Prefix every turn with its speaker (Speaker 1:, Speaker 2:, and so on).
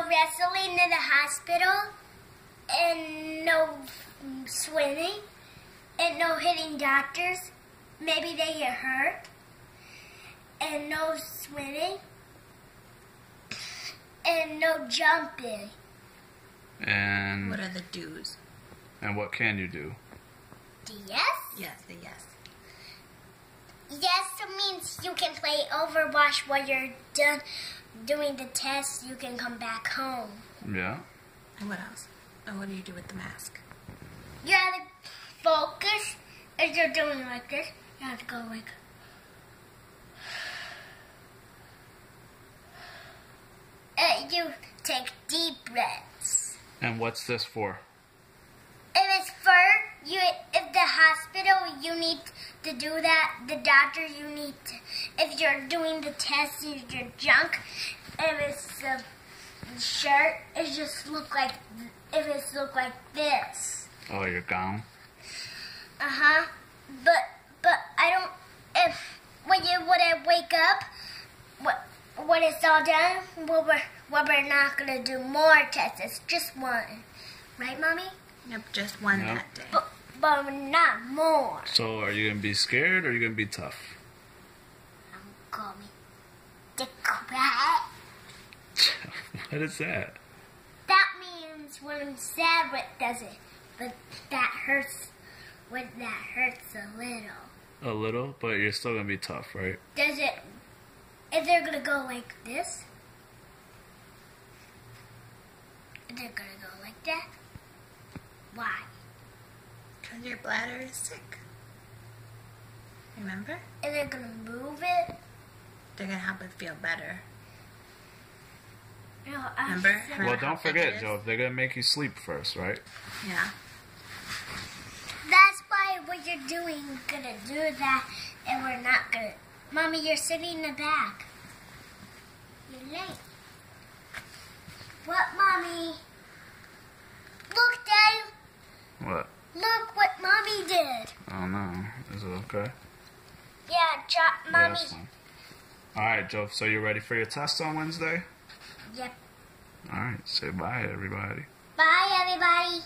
Speaker 1: wrestling in the hospital, and no swimming, and no hitting doctors. Maybe they get hurt, and no swimming, and no jumping.
Speaker 2: And
Speaker 3: What are the do's?
Speaker 2: and what can you do?
Speaker 1: The yes?
Speaker 3: Yes, the yes.
Speaker 1: Yes means you can play Overwatch while you're done doing the test. You can come back home.
Speaker 2: Yeah.
Speaker 3: And what else? And what do you do with the mask?
Speaker 1: You have to focus. If you're doing like this, you have to go like. You take deep breaths.
Speaker 2: And what's this for?
Speaker 1: If it's for you, if the hospital, you need to do that. The doctor, you need to. If you're doing the test, use your junk. If it's a shirt, it just look like. If it's look like this.
Speaker 2: Oh, your gown.
Speaker 1: But I don't. If when I wake up, when it's all done, we're not gonna do more tests. It's just one, right, Mommy?
Speaker 3: Yep, just one
Speaker 2: Yep.
Speaker 3: that day.
Speaker 1: But not more.
Speaker 2: So, are you gonna be scared or are you gonna be tough?
Speaker 1: Call me the crab.
Speaker 2: What is that?
Speaker 1: That means when I'm sad, what does it? But that hurts. When that hurts a little.
Speaker 2: A little, but you're still gonna be tough, right?
Speaker 1: Does it? If they're gonna go like this, if they're gonna go like that, why?
Speaker 3: Because your bladder is sick. Remember?
Speaker 1: If they're gonna move it,
Speaker 3: They're going to help it feel better.
Speaker 1: no,
Speaker 3: Remember?
Speaker 2: Well, don't forget,
Speaker 3: It is.
Speaker 2: Joe, they're gonna make you sleep first, right?
Speaker 3: Yeah.
Speaker 1: That's why what you're doing, gonna do that, and we're not gonna. Mommy, you're sitting in the back. You're late. What, Mommy? Look, Dad.
Speaker 2: What?
Speaker 1: Look what Mommy did.
Speaker 2: Oh no. Is it okay?
Speaker 1: Yeah,
Speaker 2: Yeah,
Speaker 1: Mommy.
Speaker 2: that's fine. Alright, Joe, so you ready for your test on Wednesday?
Speaker 1: Yep.
Speaker 2: Alright, say bye, everybody.
Speaker 1: Bye, everybody.